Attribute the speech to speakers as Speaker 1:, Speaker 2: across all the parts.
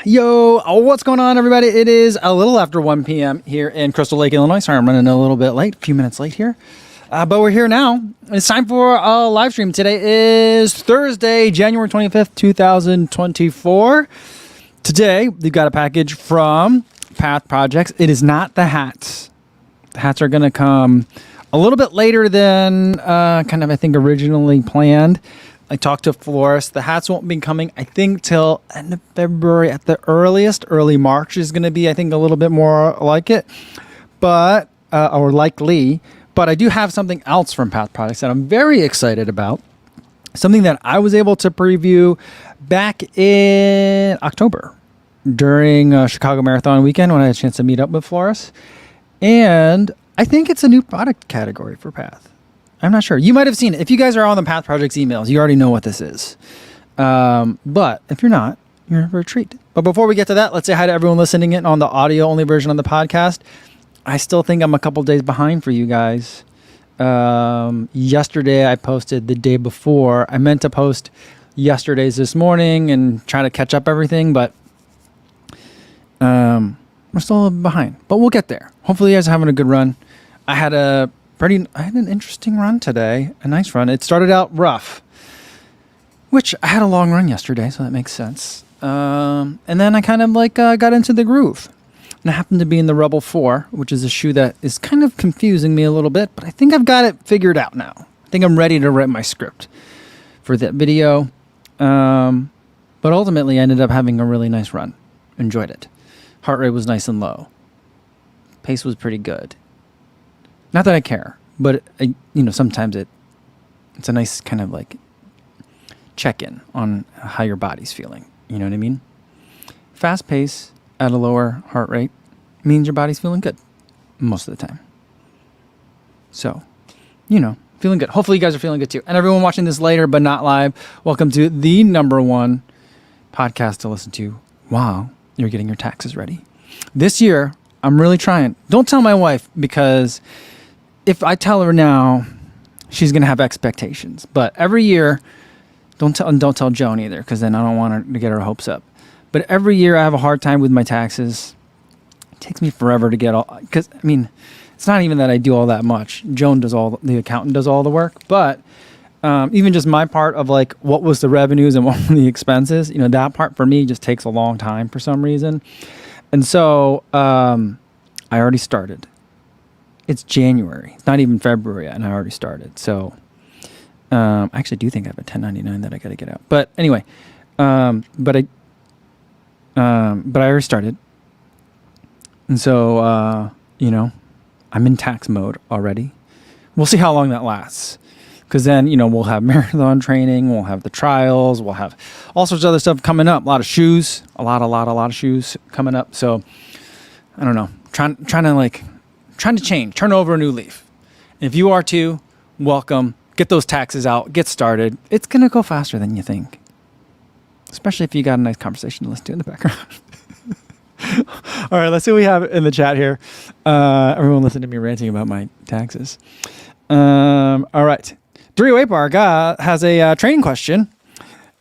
Speaker 1: Yo, what's going on, everybody? It is a little after 1 p.m. here in Crystal Lake, Illinois. Sorry, I'm running a little bit late, a few minutes late here. But we're here now. It's time for a live stream. Today is Thursday, January 25th, 2024. Today, we've got a package from Path Projects. It is not the hats. The hats are going to come a little bit later than I think, originally planned. I talked to florist. The hats won't be coming, I think, till end of February at the earliest. Early March is going to be, I think, a little bit more like it, but or likely. But I do have something else from Path Products that I'm very excited about. Something that I was able to preview back in October during Chicago Marathon weekend when I had a chance to meet up with florists. And I think it's a new product category for Path. I'm not sure. You might have seen it. If you guys are on the Path Projects emails, you already know what this is. But if you're not, you're in for a treat. But before we get to that, let's say hi to everyone listening in on the audio-only version of the podcast. I still think I'm a couple days behind for you guys. Yesterday, I posted the day before. I meant to post yesterday's this morning and try to catch up everything, but we're still behind. But we'll get there. Hopefully, you guys are having a good run. I had an interesting run today, a nice run. It started out rough, which I had a long run yesterday, so that makes sense. And then I kind of got into the groove. And I happened to be in the Rebel 4, which is a shoe that is kind of confusing me a little bit, but I think I've got it figured out now. I think I'm ready to write my script for that video. But ultimately, I ended up having a really nice run. Enjoyed it. Heart rate was nice and low. Pace was pretty good. Not that I care, but sometimes it's a nice kind of check-in on how your body's feeling. You know what I mean? Fast pace at a lower heart rate means your body's feeling good most of the time. So, feeling good. Hopefully you guys are feeling good too. And everyone watching this later but not live, welcome to the #1 podcast to listen to while you're getting your taxes ready. This year, I'm really trying. Don't tell my wife, because if I tell her now, she's going to have expectations. But every year, don't tell Joan either, because then I don't want her to get her hopes up. But every year I have a hard time with my taxes. It takes me forever to get all, because it's not even that I do all that much. Joan does the accountant does all the work. But even just my part of what was the revenues and what were the expenses, that part for me just takes a long time for some reason. And so I already started. It's January. It's not even February yet, and I already started. So I actually do think I have a 1099 that I got to get out. But anyway, but I already started. And so, I'm in tax mode already. We'll see how long that lasts. Because then, we'll have marathon training, we'll have the trials, we'll have all sorts of other stuff coming up. A lot of shoes, a lot of shoes coming up. So, I don't know. Trying to change, turn over a new leaf. And if you are too, welcome. Get those taxes out, get started. It's going to go faster than you think. Especially if you got a nice conversation to listen to in the background. All right, let's see what we have in the chat here. Everyone listen to me ranting about my taxes. All right. Three-way bar has a training question.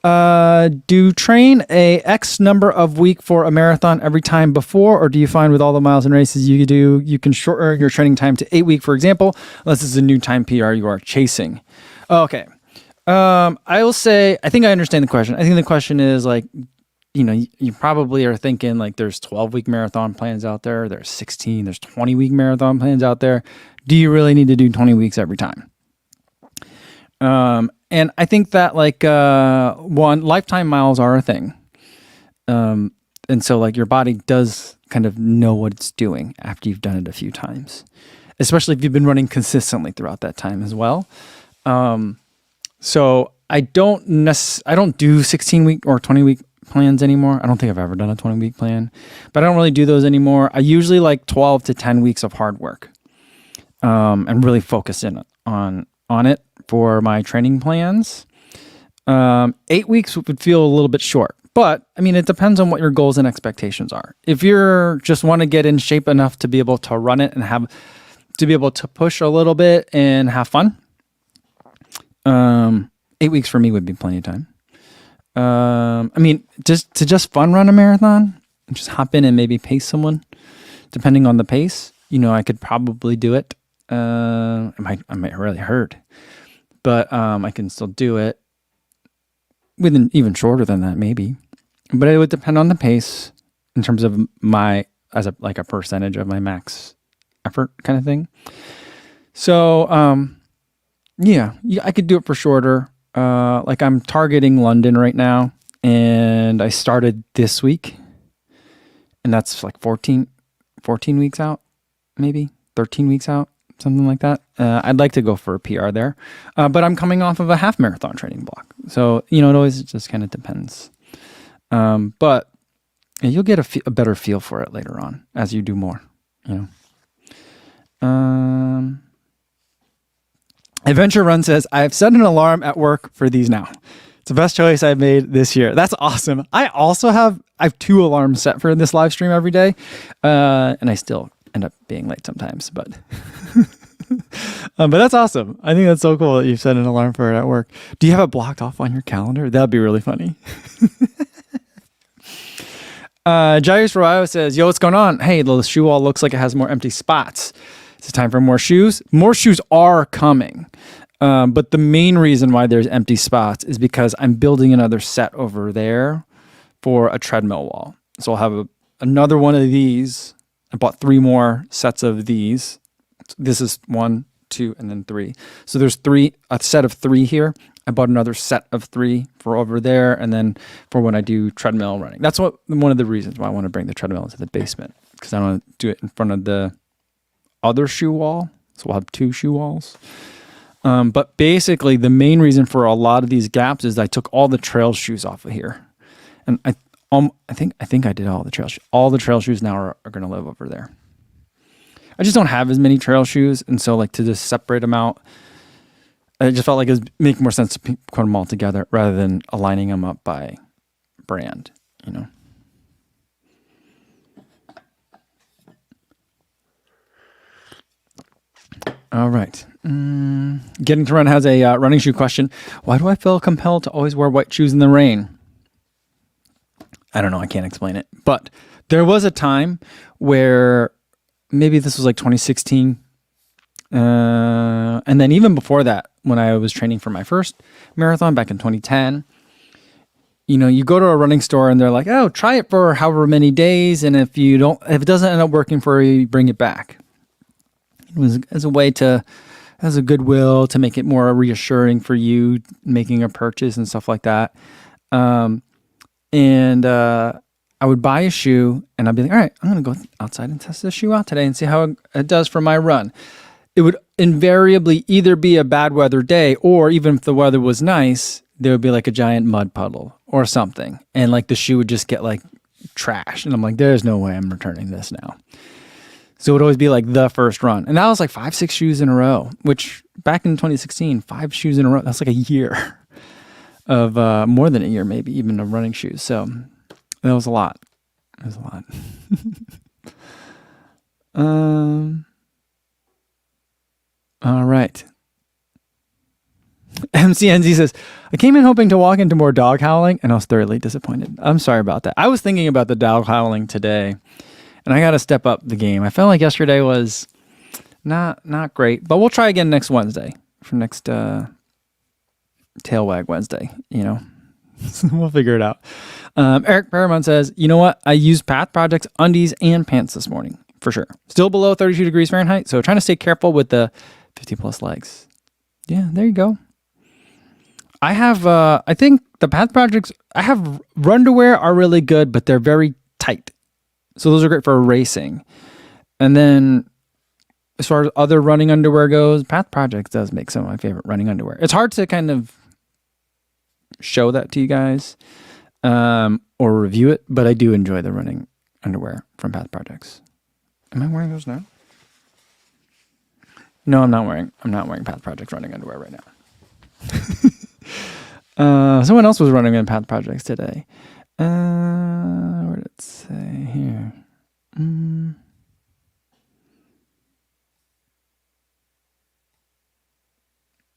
Speaker 1: Do train a X number of week for a marathon every time before, or do you find with all the miles and races you do, you can shorten your training time to 8 week, for example, unless it's a new time PR you are chasing? Okay. I will say, I think I understand the question. I think the question is you probably are thinking there's 12-week marathon plans out there. There's 16, there's 20-week marathon plans out there. Do you really need to do 20 weeks every time? And I think that lifetime miles are a thing. And so your body does kind of know what it's doing after you've done it a few times, especially if you've been running consistently throughout that time as well. So I don't do 16-week or 20-week plans anymore. I don't think I've ever done a 20-week plan, but I don't really do those anymore. I usually 12 to 10 weeks of hard work, and really focus in on it for my training plans. 8 weeks would feel a little bit short, but it depends on what your goals and expectations are. If you're just want to get in shape enough to be able to run it and to be able to push a little bit and have fun, 8 weeks for me would be plenty of time. I mean, just fun run a marathon, and just hop in and maybe pace someone, depending on the pace. I could probably do it. I might really hurt, but I can still do it within even shorter than that, maybe. But it would depend on the pace in terms of my like a percentage of my max effort kind of thing. So yeah, I could do it for shorter. Like I'm targeting London right now, and I started this week, and that's like 14 weeks out, maybe 13 weeks out, something like that. I'd like to go for a PR there, but I'm coming off of a half marathon training block, so it always just kind of depends. But you'll get a better feel for it later on as you do more. Adventure Run says, I've set an alarm at work for these now. It's the best choice I've made this year. That's awesome. I have 2 alarms set for this live stream every day. And I still end up being late sometimes, but but that's awesome. I think that's so cool that you've set an alarm for it at work. Do you have it blocked off on your calendar? That'd be really funny. Jairus Royo says, yo, what's going on? Hey, the shoe wall looks like it has more empty spots. Is it time for more shoes? More shoes are coming. But the main reason why there's empty spots is because I'm building another set over there for a treadmill wall. So I'll have another one of these. I bought 3 more sets of these. This is 1, 2, and then 3. So there's a set of 3 here. I bought another set of 3 for over there, and then for when I do treadmill running. That's one of the reasons why I want to bring the treadmill into the basement, because I want to do it in front of the other shoe wall. So we'll have 2 shoe walls. But basically, the main reason for a lot of these gaps is I took all the trail shoes off of here, and I think I did all the trail shoes. All the trail shoes now are going to live over there. I just don't have as many trail shoes, and so like to just separate them out, I just felt like it was making more sense to put them all together rather than aligning them up by brand, All right. Getting to Run has a running shoe question. Why do I feel compelled to always wear white shoes in the rain? I don't know. I can't explain it. But there was a time where maybe this was like 2016. And then even before that, when I was training for my first marathon back in 2010, you go to a running store and they're like, oh, try it for however many days. And if it doesn't end up working for you, you bring it back. It was as a goodwill to make it more reassuring for you making a purchase and stuff like that. I would buy a shoe and I'd be like, all right, I'm going to go outside and test this shoe out today and see how it does for my run. It would invariably either be a bad weather day, or even if the weather was nice, there would be like a giant mud puddle or something. And like the shoe would just get like trash. And I'm like, there's no way I'm returning this now. So it would always be like the first run. And that was like 5-6 shoes in a row, which back in 2016, 5 shoes in a row, that's like a year of more than a year, maybe even of running shoes. So that was a lot. It was a lot. All right. MCNZ says, I came in hoping to walk into more dog howling, and I was thoroughly disappointed. I'm sorry about that. I was thinking about the dog howling today, and I got to step up the game. I felt like yesterday was not great, but we'll try again next Wednesday for next Tail Wag Wednesday, We'll figure it out. Eric Paramount says, you know what? I used Path Project's undies and pants this morning, for sure. Still below 32 degrees Fahrenheit, so trying to stay careful with the 50 plus legs. Yeah, there you go. I have, I think the Path Projects, I have Runderwear are really good, but they're very tight. So those are great for racing. And then as far as other running underwear goes, Path Projects does make some of my favorite running underwear. It's hard to kind of show that to you guys or review it, but I do enjoy the running underwear from Path Projects. Am I wearing those now? No, I'm not wearing Path Projects running underwear right now. Someone else was running in Path Projects today. Where did it say here? I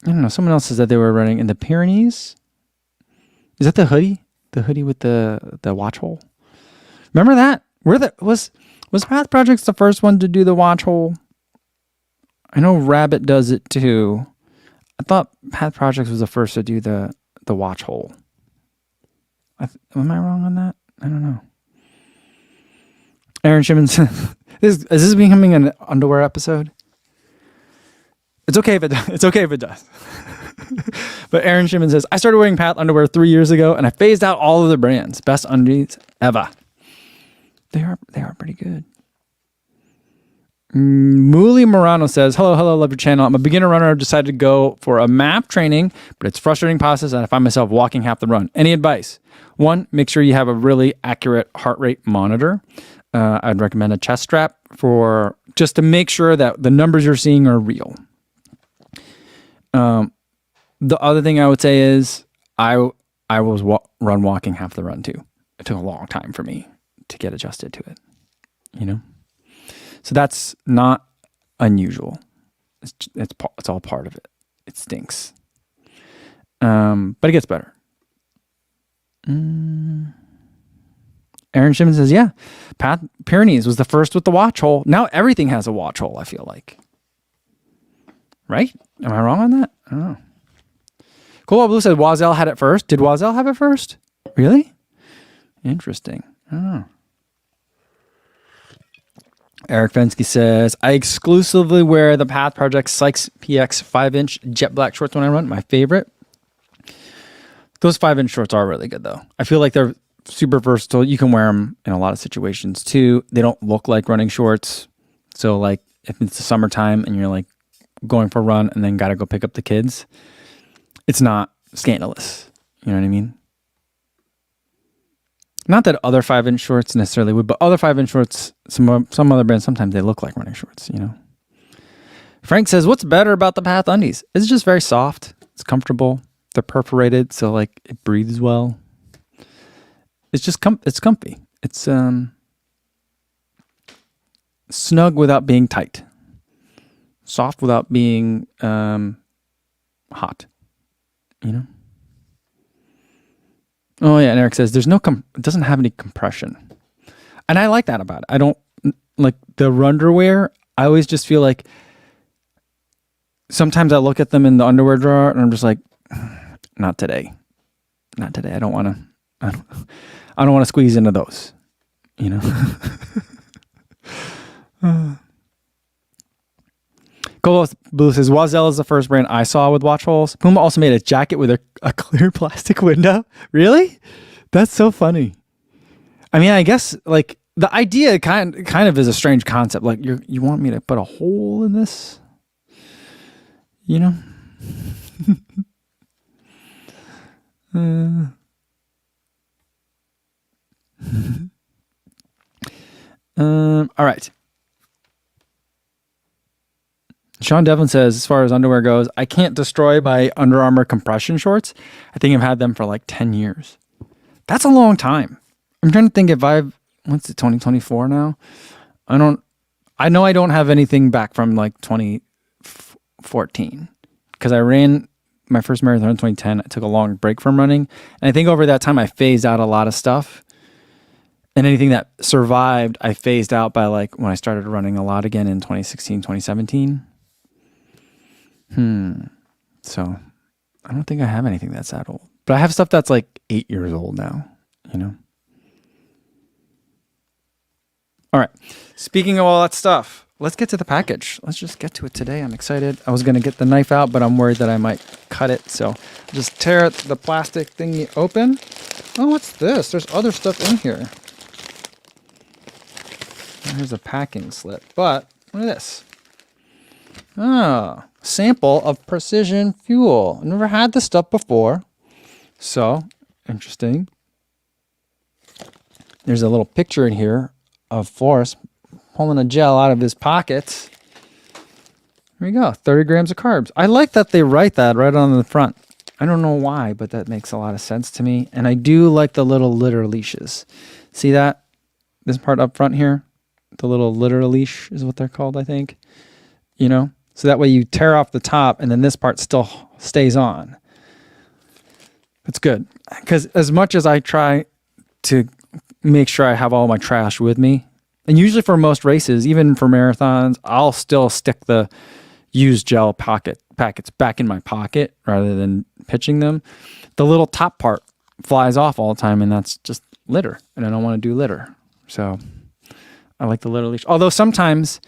Speaker 1: don't know. Someone else says that they were running in the Pyrenees. Is that the hoodie? The hoodie with the watch hole. Remember that? Was Path Projects the first one to do the watch hole? I know Rabbit does it too. I thought Path Projects was the first to do the watch hole. Am I wrong on that? I don't know. Aaron Shimmons, is this becoming an underwear episode? It's okay if it does. But Aaron Shimmons says, I started wearing Path underwear 3 years ago, and I phased out all of the brands. Best undies ever. They are pretty good. Muli Morano says, hello, love your channel. I'm a beginner runner. I've decided to go for a MAP training, but it's a frustrating process, and I find myself walking half the run. Any advice? One, make sure you have a really accurate heart rate monitor. I'd recommend a chest strap just to make sure that the numbers you're seeing are real. The other thing I would say is I was walking half the run too. It took a long time for me to get adjusted to it, you know? So that's not unusual. It's all part of it. It stinks. But it gets better. Aaron Shimon says, yeah, Path Pyrenees was the first with the watch hole. Now everything has a watch hole, I feel like. Right? Am I wrong on that? I don't know. Cool Blue said Wazel had it first. Did Wazel have it first? Really? Interesting. I don't know. Eric Fensky says, I exclusively wear the Path Project Sykes PX 5-inch jet black shorts when I run. My favorite. Those 5-inch shorts are really good, though. I feel like they're super versatile. You can wear them in a lot of situations, too. They don't look like running shorts. So, like, if it's the summertime and you're, like, going for a run and then got to go pick up the kids, it's not scandalous. You know what I mean? Not that other 5-inch shorts necessarily would, but other 5-inch shorts, some other brands, sometimes they look like running shorts, you know? Frank says, what's better about the Path undies? It's just very soft. It's comfortable. They're perforated, so like it breathes well. It's just it's comfy. It's snug without being tight. Soft without being hot. You know? Oh yeah, and Eric says it doesn't have any compression. And I like that about it. I don't like the underwear. I always just feel like sometimes I look at them in the underwear drawer and I'm just like, not today. Not today. I don't want to squeeze into those, you know? Cole Blue says, Wazel is the first brand I saw with watch holes. Puma also made a jacket with a clear plastic window. Really? That's so funny. I mean, I guess like the idea kind of is a strange concept. Like you want me to put a hole in this? You know? All right. Sean Devlin says, as far as underwear goes, I can't destroy my Under Armour compression shorts. I think I've had them for like 10 years. That's a long time. I'm trying to think if what's it, 2024 now? I know I don't have anything back from like 2014 because I ran my first marathon in 2010. I took a long break from running. And I think over that time I phased out a lot of stuff. And anything that survived, I phased out by like when I started running a lot again in 2016, 2017. So I don't think I have anything that's that old. But I have stuff that's like 8 years old now, you know? All right. Speaking of all that stuff, let's get to the package. Let's just get to it today. I'm excited. I was going to get the knife out, but I'm worried that I might cut it. So just tear the plastic thingy open. Oh, what's this? There's other stuff in here. Here's a packing slip. But look at this. Sample of Precision Fuel. I've never had this stuff before. So, interesting. There's a little picture in here of Forrest pulling a gel out of his pocket. There you go. 30 grams of carbs. I like that they write that right on the front. I don't know why, but that makes a lot of sense to me. And I do like the little litter leashes. See that? This part up front here? The little litter leash is what they're called, I think. You know? So that way you tear off the top and then this part still stays on. It's good. because as much as I try to make sure I have all my trash with me, and usually for most races, even for marathons, I'll still stick the used gel packets back in my pocket rather than pitching them. The little top part flies off all the time, and that's just litter, and I don't want to do litter. So I like the litter leash. Although sometimes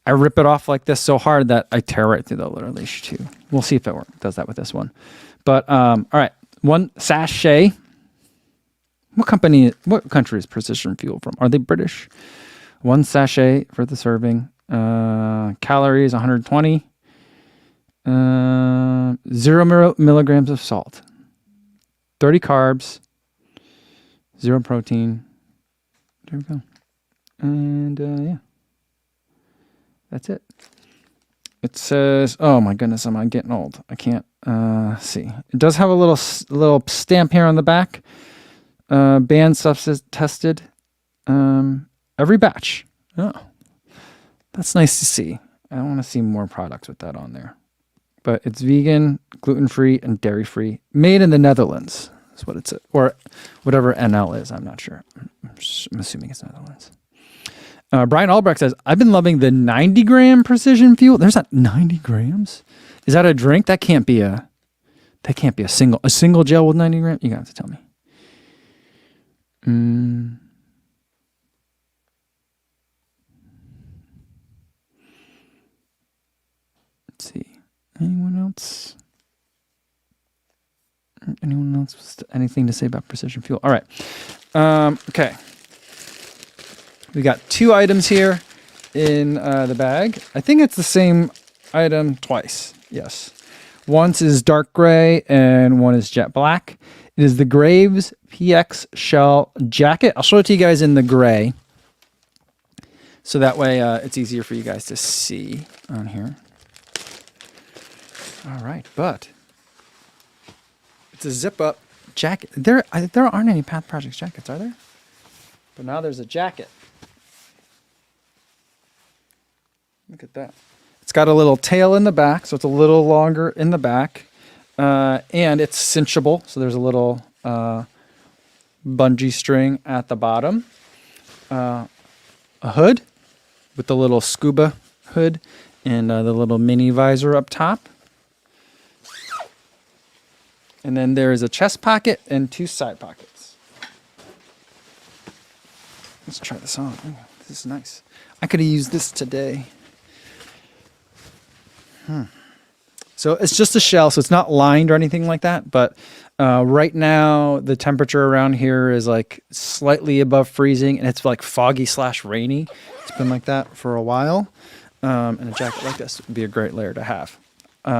Speaker 1: I rip it off like this so hard that I tear right through the litter leash too. We'll see if it does that with this one. But all right, 1 sachet. What country is Precision Fuel from? Are they British? 1 sachet for the serving. Calories 120. 0 milligrams of salt. 30 carbs. 0 protein. There we go. And yeah. That's it. It says, oh my goodness, am I getting old? I can't see. It does have a little stamp here on the back. Banned substance tested. Every batch. Oh, that's nice to see. I want to see more products with that on there. But it's vegan, gluten-free, and dairy-free. Made in the Netherlands. That's what it's, or whatever NL is. I'm not sure. I'm assuming it's Netherlands. Brian Albrecht says, I've been loving the 90-gram Precision Fuel. There's not 90 grams. Is that a drink? That can't be a single gel with 90 grams. You got to tell me. Let's see. Anyone else? Anything to say about Precision Fuel? All right. Okay. We got 2 items here in the bag. I think it's the same item twice. Yes. Once is dark gray and one is jet black. It is the Graves PX Shell jacket. I'll show it to you guys in the gray. So that way it's easier for you guys to see on here. All right, but it's a zip-up jacket. There aren't any Path Projects jackets, are there? But now there's a jacket. Look at that. It's got a little tail in the back, so it's a little longer in the back. And it's cinchable, so there's a little bungee string at the bottom. A hood with the little scuba hood and the little mini visor up top. And then there's a chest pocket and 2 side pockets. Let's try this on. Ooh, this is nice. I could have used this today. So it's just a shell, so it's not lined or anything like that. But right now, the temperature around here is like slightly above freezing, and it's like foggy/rainy. It's been like that for a while. And a jacket like this would be a great layer to have.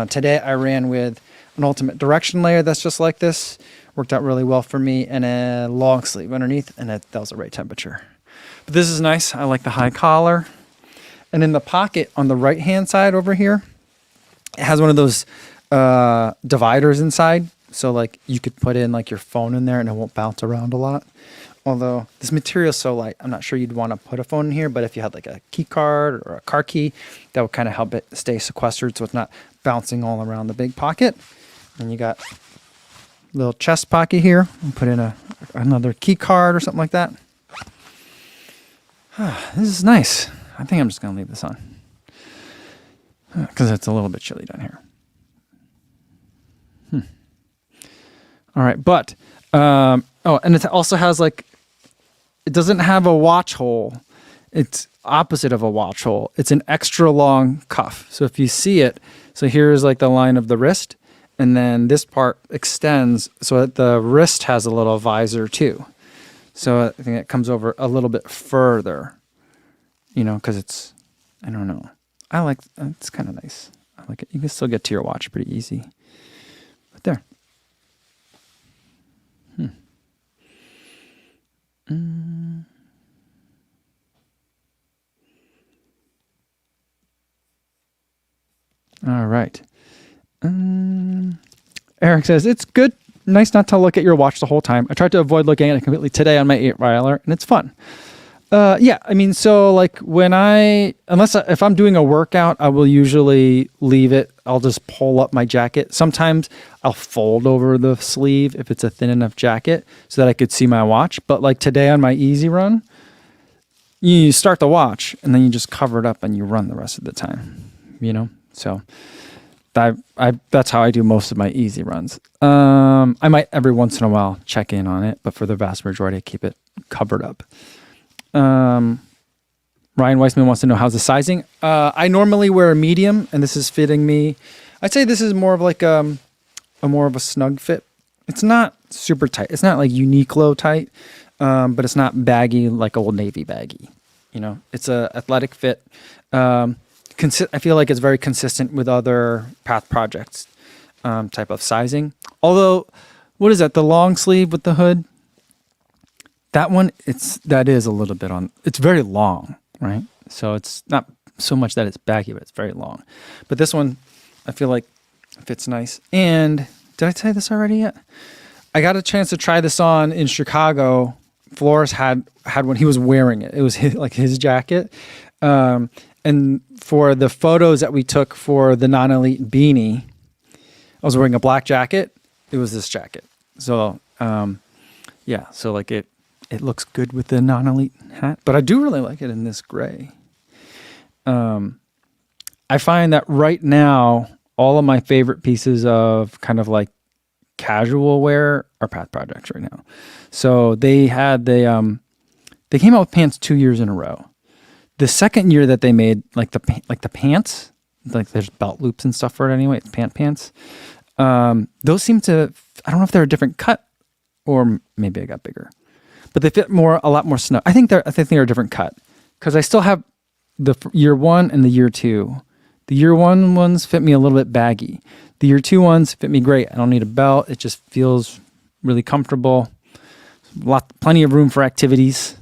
Speaker 1: Today, I ran with an Ultimate Direction layer that's just like this. Worked out really well for me, and a long sleeve underneath, and that was the right temperature. But this is nice. I like the high collar. And in the pocket on the right-hand side over here, it has one of those dividers inside. So like you could put in like your phone in there and it won't bounce around a lot. Although this material is so light, I'm not sure you'd want to put a phone in here. But if you had like a key card or a car key, that would kind of help it stay sequestered so it's not bouncing all around the big pocket. And you got a little chest pocket here. And put in another key card or something like that. This is nice. I think I'm just going to leave this on. Because it's a little bit chilly down here. All right, but and it also has like, it doesn't have a watch hole. It's opposite of a watch hole. It's an extra long cuff. So if you see it, so here's like the line of the wrist, and then this part extends so that the wrist has a little visor too. So I think it comes over a little bit further, because it's, I don't know. I like, it's kind of nice. I like it. You can still get to your watch pretty easy. But there. All right. Eric says, it's good. Nice not to look at your watch the whole time. I tried to avoid looking at it completely today on my 8-miler, and it's fun. Yeah, I mean, so like if I'm doing a workout, I will usually leave it. I'll just pull up my jacket. Sometimes I'll fold over the sleeve if it's a thin enough jacket so that I could see my watch. But like today on my easy run, you start the watch and then you just cover it up and you run the rest of the time, So that's how I do most of my easy runs. I might every once in a while check in on it, but for the vast majority, I keep it covered up. Ryan Weissman wants to know how's the sizing. I normally wear a medium, and this is fitting me. I'd say this is more of like a more of a snug fit. It's not super tight. It's not like Uniqlo tight, but it's not baggy like Old Navy baggy. It's a athletic fit. I feel like it's very consistent with other Path Projects type of sizing. Although, what is that? The long sleeve with the hood. That one, that is a little bit it's very long, right? So it's not so much that it's baggy, but it's very long. But this one, I feel like fits nice. And did I tell you this already yet? I got a chance to try this on in Chicago. Flores had one. He was wearing it. It was his jacket. And for the photos that we took for the non-elite beanie, I was wearing a black jacket. It was this jacket. So, yeah. So like it looks good with the non-elite hat, but I do really like it in this gray. I find that right now, all of my favorite pieces of kind of like casual wear are Path Projects right now. So they came out with pants 2 years in a row. The second year that they made like the pants, like there's belt loops and stuff for it anyway. It's pants. Those seem to, I don't know if they're a different cut or maybe I got bigger. But they fit a lot more snug. I think they're a different cut because I still have the year one and the year two. The year one ones fit me a little bit baggy. The year two ones fit me great. I don't need a belt. It just feels really comfortable. Plenty of room for activities,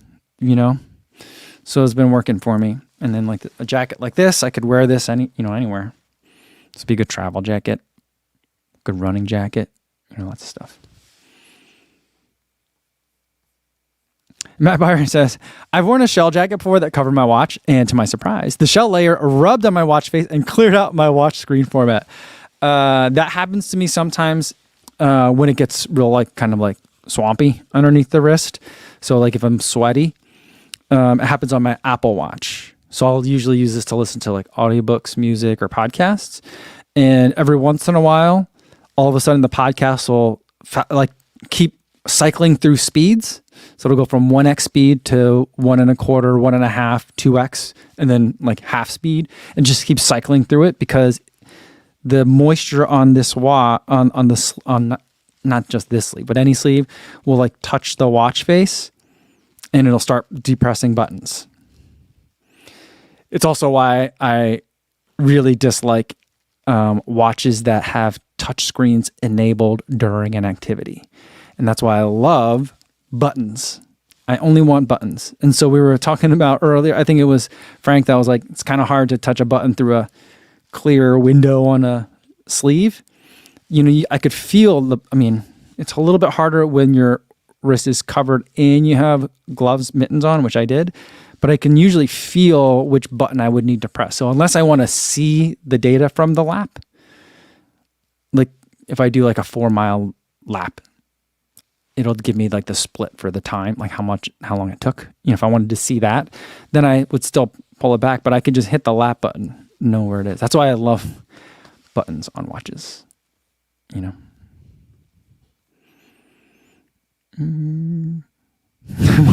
Speaker 1: So it's been working for me. And then like a jacket like this, I could wear this anywhere. This would be a good travel jacket, good running jacket, lots of stuff. Matt Byron says, I've worn a shell jacket before that covered my watch, and to my surprise, the shell layer rubbed on my watch face and cleared out my watch screen format. That happens to me sometimes when it gets real kind of swampy underneath the wrist. So like if I'm sweaty, it happens on my Apple Watch. So I'll usually use this to listen to audiobooks, music, or podcasts. And every once in a while, all of a sudden the podcast will keep cycling through speeds. So it'll go from 1x speed to 1.25, 1.5, 2x, and then half speed, and just keep cycling through it because the moisture on this on not just this sleeve, but any sleeve will touch the watch face, and it'll start depressing buttons. It's also why I really dislike watches that have touch screens enabled during an activity, and that's why I love buttons. I only want buttons. And so we were talking about earlier, I think it was Frank that was like, it's kind of hard to touch a button through a clear window on a sleeve. I could feel it's a little bit harder when your wrist is covered and you have gloves, mittens on, which I did, but I can usually feel which button I would need to press. So unless I want to see the data from the lap, if I do a 4-mile lap, it'll give me the split for the time, how long it took. If I wanted to see that, then I would still pull it back, but I could just hit the lap button, know where it is. That's why I love buttons on watches, Do you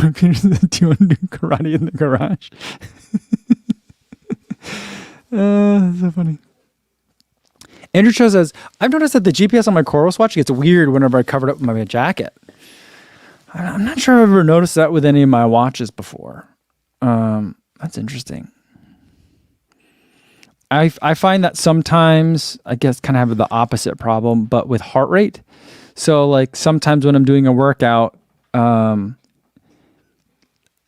Speaker 1: want to do karate in the garage? That's so funny. Andrew Cho says, I've noticed that the GPS on my Coros watch gets weird whenever I cover it up with my jacket. I'm not sure I've ever noticed that with any of my watches before. That's interesting. I find that sometimes, I guess, kind of have the opposite problem, but with heart rate. So sometimes when I'm doing a workout,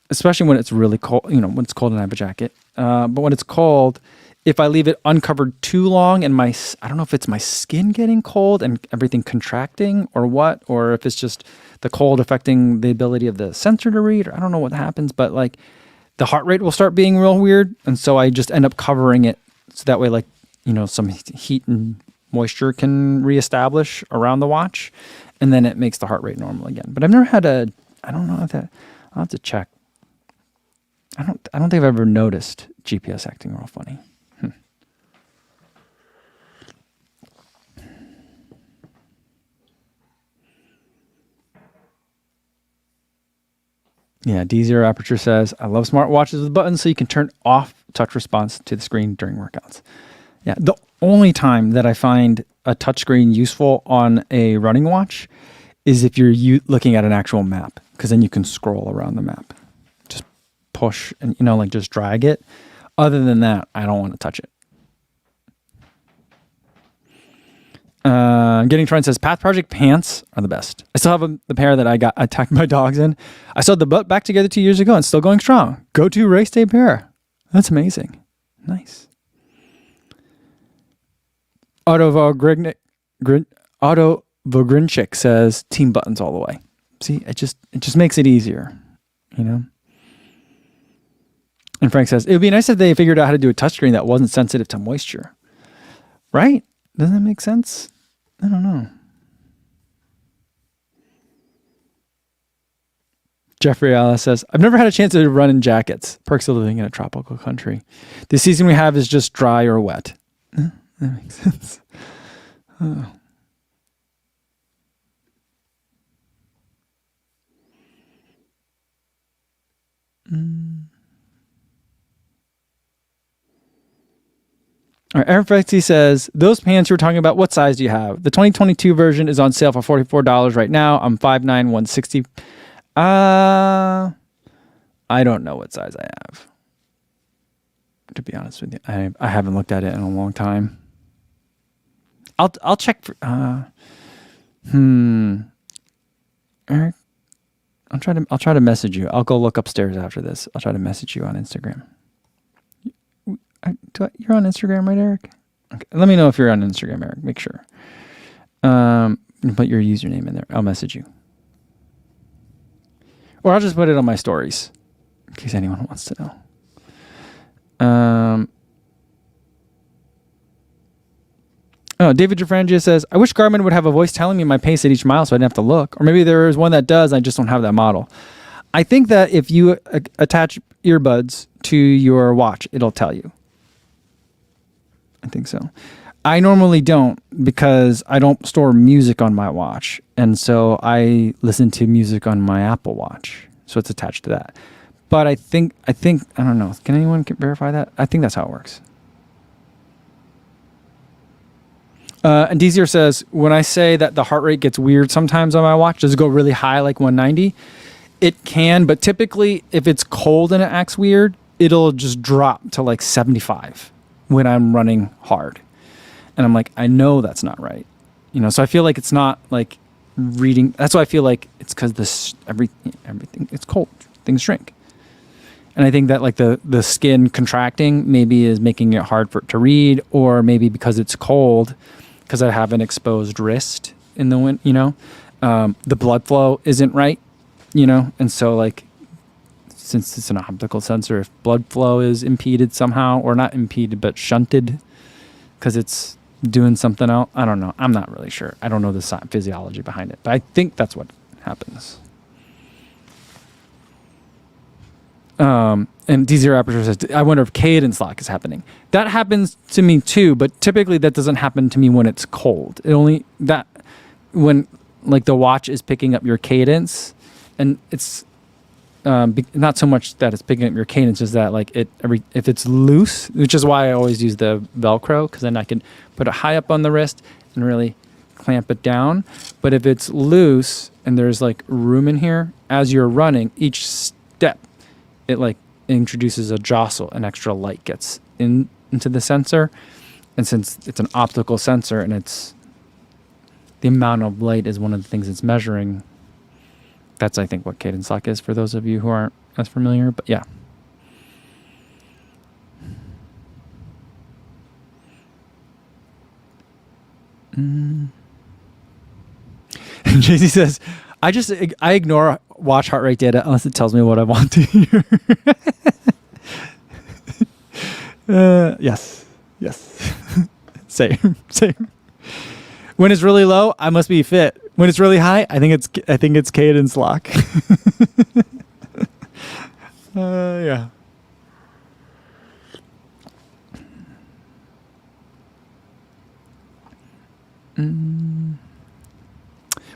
Speaker 1: especially when it's really cold, when it's cold and I have a jacket, but when it's cold, if I leave it uncovered too long and I don't know if it's my skin getting cold and everything contracting or what, or if it's just the cold affecting the ability of the sensor to read, or I don't know what happens, but like the heart rate will start being real weird. And so I just end up covering it. So that way, like, some heat and moisture can reestablish around the watch, and then it makes the heart rate normal again. But I've never had I don't know if that, I'll have to check. I don't think I've ever noticed GPS acting real funny. Yeah, D0 Aperture says, I love smartwatches with buttons so you can turn off touch response to the screen during workouts. Yeah, the only time that I find a touchscreen useful on a running watch is if you're looking at an actual map, because then you can scroll around the map. Just push and, like just drag it. Other than that, I don't want to touch it. Getting Trend says, Path Project pants are the best. I still have the pair that I tucked my dogs in. I sewed the butt back together 2 years ago and still going strong. Go-to race day pair. That's amazing. Nice. Otto Vogrinchik says, team buttons all the way. See, it just makes it easier, And Frank says, it would be nice if they figured out how to do a touchscreen that wasn't sensitive to moisture. Right? Doesn't that make sense? I don't know. Jeffrey Alice says, I've never had a chance to run in jackets. Perks of living in a tropical country. The season we have is just dry or wet. That makes sense. Oh. All right, Aaron Flexi says, those pants you were talking about, what size do you have? The 2022 version is on sale for $44 right now. I'm 5'9", 160. I don't know what size I have. To be honest with you, I haven't looked at it in a long time. I'll check for Eric, I'll try to message you. I'll go look upstairs after this. I'll try to message you on Instagram. You're on Instagram, right, Eric? Okay. Let me know if you're on Instagram, Eric. Make sure. Put your username in there. I'll message you. Or I'll just put it on my stories in case anyone wants to know. David Jafrangia says, I wish Garmin would have a voice telling me my pace at each mile so I didn't have to look. Or maybe there is one that does. I just don't have that model. I think that if you attach earbuds to your watch, it'll tell you. I think so. I normally don't because I don't store music on my watch. And so I listen to music on my Apple Watch. So it's attached to that. But I think, I don't know. Can anyone verify that? I think that's how it works. And Deezer says, when I say that the heart rate gets weird sometimes on my watch, does it go really high like 190? It can, but typically if it's cold and it acts weird, it'll just drop to like 75 when I'm running hard. And I'm like, I know that's not right. So I feel like it's not like reading. That's why I feel like it's because everything, it's cold. Things shrink. And I think that like the skin contracting maybe is making it hard for it to read, or maybe because it's cold, because I have an exposed wrist in the wind, the blood flow isn't right, and so like, since it's an optical sensor, if blood flow is impeded somehow, or not impeded, but shunted because it's doing something else, I don't know. I'm not really sure. I don't know the physiology behind it, but I think that's what happens. And D0 Aperture says, I wonder if cadence lock is happening. That happens to me too, but typically that doesn't happen to me when it's cold. When like the watch is picking up your cadence, and it's not so much that it's picking up your cadence, is that like if it's loose, which is why I always use the Velcro, because then I can put it high up on the wrist and really clamp it down. But if it's loose and there's like room in here, as you're running, each step, it like introduces a jostle, and extra light gets into the sensor. And since it's an optical sensor and it's the amount of light is one of the things it's measuring, that's I think what cadence lock is for those of you who aren't as familiar. But yeah. And JC says, I ignore watch heart rate data unless it tells me what I want to hear. Yes. Same. When it's really low, I must be fit. When it's really high, I think it's cadence lock. Yeah.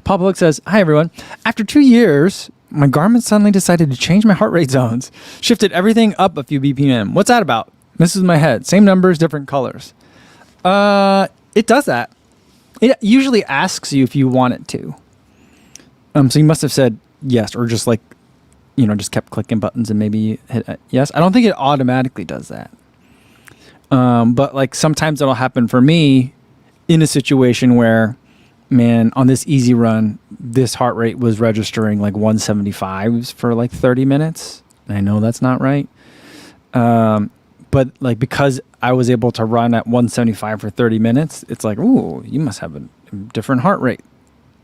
Speaker 1: Paul Bullock says, "Hi everyone. After 2 years, my Garmin suddenly decided to change my heart rate zones. Shifted everything up a few BPM. What's that about? Misses my head. Same numbers, different colors." It does that. It usually asks you if you want it to. So you must have said yes, or just like, just kept clicking buttons and maybe hit yes. I don't think it automatically does that. But like sometimes it'll happen for me in a situation where, man, on this easy run, this heart rate was registering like 175s for like 30 minutes. And I know that's not right. But like, because I was able to run at 175 for 30 minutes, it's like, ooh, you must have a different heart rate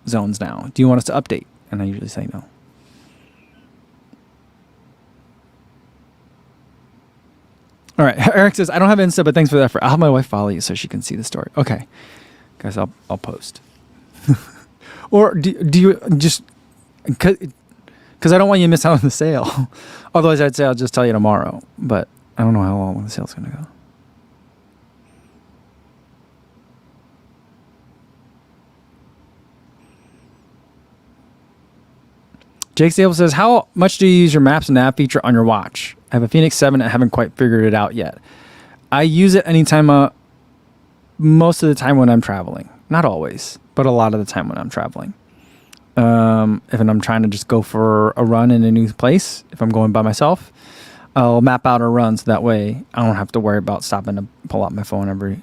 Speaker 1: zones now. Do you want us to update? And I usually say no. All right. Eric says, "I don't have Insta, but thanks for the effort. I'll have my wife follow you so she can see the story." Okay. Guys, I'll post. Or do you just, because I don't want you to miss out on the sale. Otherwise, I'd say I'll just tell you tomorrow. But I don't know how long the sale's going to go. Jake Stable says, "How much do you use your maps and nav feature on your watch? I have a Phoenix 7 and I haven't quite figured it out yet. I use it anytime, most of the time when I'm traveling. Not always, but a lot of the time when I'm traveling. If I'm trying to just go for a run in a new place, if I'm going by myself, I'll map out a run so that way I don't have to worry about stopping to pull out my phone every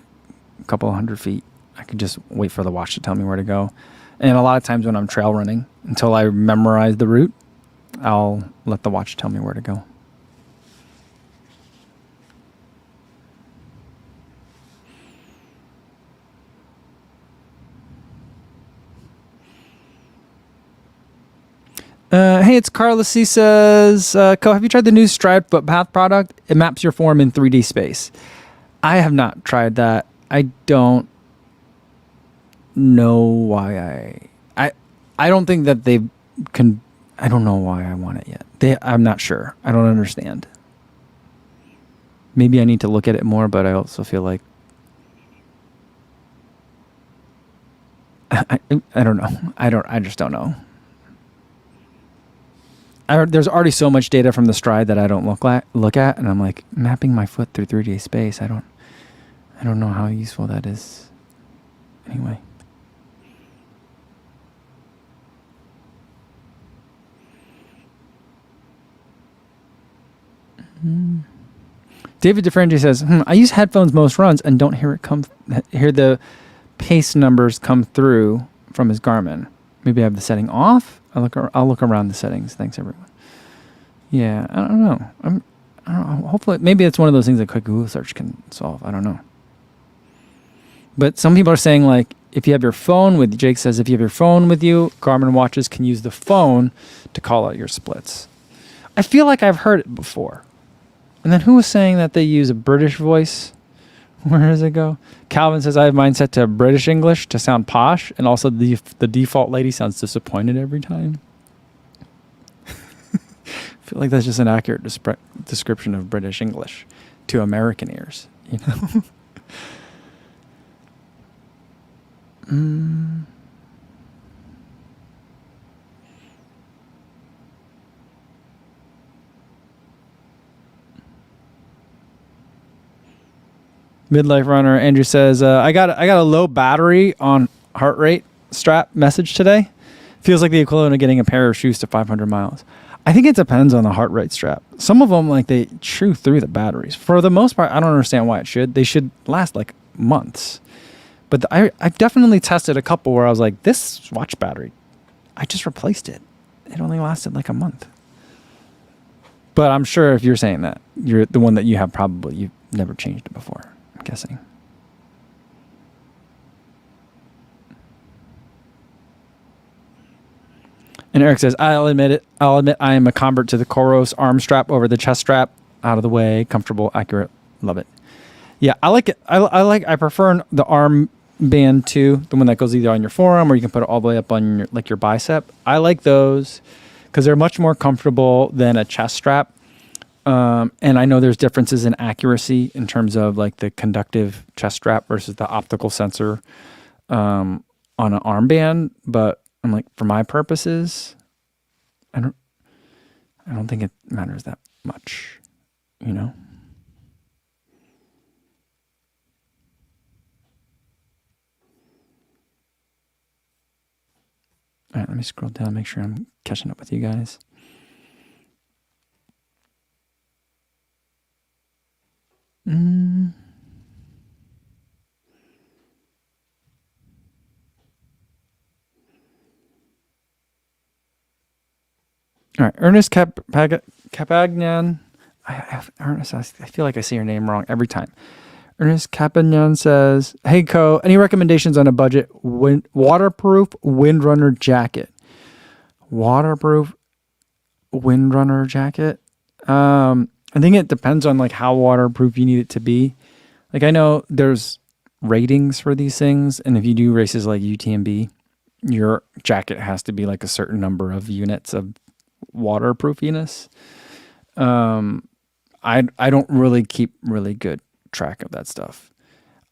Speaker 1: couple of 100 feet. I can just wait for the watch to tell me where to go. And a lot of times when I'm trail running, until I memorize the route, I'll let the watch tell me where to go." Hey, it's Carlos. He says, "Co, have you tried the new Stride Footpath product? It maps your form in 3D space." I have not tried that. I don't know why I don't think that they can. I don't know why I want it yet. I'm not sure. I don't understand. Maybe I need to look at it more, but I also feel like I don't know. I just don't know. There's already so much data from the Stride that I don't look at, and I'm like, mapping my foot through 3D space. I don't know how useful that is. Anyway. David DeFranchi says, "I use headphones most runs and don't hear the pace numbers come through from his Garmin. Maybe I have the setting off. I'll look around the settings. Thanks, everyone." Yeah, I don't know. I don't know. Hopefully, maybe it's one of those things that quick Google search can solve. I don't know. But some people are saying, like, if you have your phone with, Jake says, if you have your phone with you, Garmin watches can use the phone to call out your splits. I feel like I've heard it before. And then who was saying that they use a British voice? Where does it go? Calvin says, "I have mine set to British English to sound posh, and also the default lady sounds disappointed every time." I feel like that's just an accurate description of British English to American ears, you know? Midlife Runner Andrew says, I got a low battery on heart rate strap message today. Feels like the equivalent of getting a pair of shoes to 500 miles. I think it depends on the heart rate strap. Some of them, like, they chew through the batteries. For the most part, I don't understand why it should. They should last like months. But I've definitely tested a couple where I was like, this watch battery, I just replaced it. It only lasted like a month. But I'm sure if you're saying that, you're the one that you have, probably you've never changed it before, I'm guessing. And Eric says, I'll admit I am a convert to the Koros arm strap over the chest strap. Out of the way, comfortable, accurate, love it. Yeah, I like it. I prefer the arm band too, the one that goes either on your forearm or you can put it all the way up on your bicep. I like those because they're much more comfortable than a chest strap. And I know there's differences in accuracy in terms of like the conductive chest strap versus the optical sensor on an armband, but I'm like, for my purposes, I don't think it matters that much, you know? All right, let me scroll down, make sure I'm catching up with you guys. All right, Ernest Capagnan. Ernest, I feel like I say your name wrong every time. Ernest Capagnan says, "Hey, Co, any recommendations on a budget waterproof windrunner jacket?" Waterproof windrunner jacket. I think it depends on like how waterproof you need it to be. Like I know there's ratings for these things, and if you do races like UTMB, your jacket has to be like a certain number of units of waterproofiness. I don't really keep really good track of that stuff.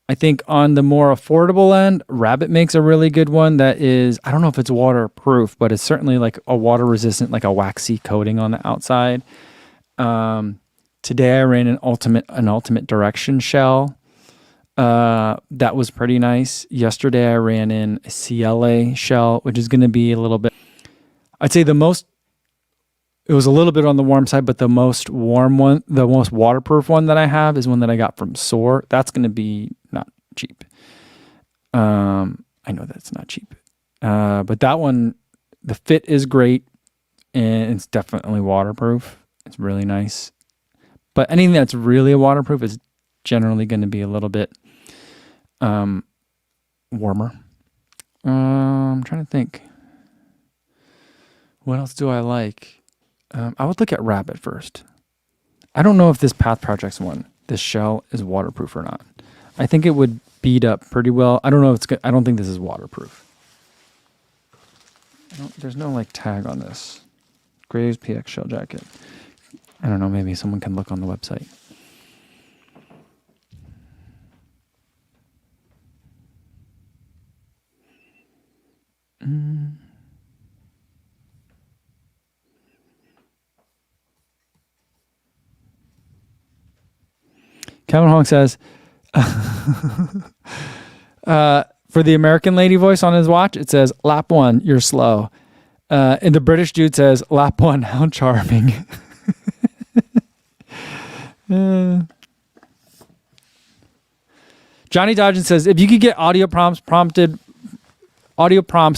Speaker 1: I think on the more affordable end, Rabbit makes a really good one that is, I don't know if it's waterproof, but it's certainly like a water resistant, like a waxy coating on the outside. Today I ran an ultimate direction shell. That was pretty nice. Yesterday I ran in a CLA shell, which is going to be a little bit, I'd say it was a little bit on the warm side, but the most warm one, the most waterproof one that I have is one that I got from Soar. That's going to be not cheap. I know that's not cheap. But that one, the fit is great and it's definitely waterproof. It's really nice. But anything that's really waterproof is generally going to be a little bit warmer. I'm trying to think. What else do I like? I would look at Rabbit first. I don't know if this Path Projects one, this shell, is waterproof or not. I think it would bead up pretty well. I don't know if it's good. I don't think this is waterproof. There's no like tag on this. Graves PX shell jacket. I don't know. Maybe someone can look on the website. Kevin Hong says, for the American lady voice on his watch, it says, lap 1, you're slow. And the British dude says, lap 1, how charming. Johnny Dodgen says, if you could get audio prompts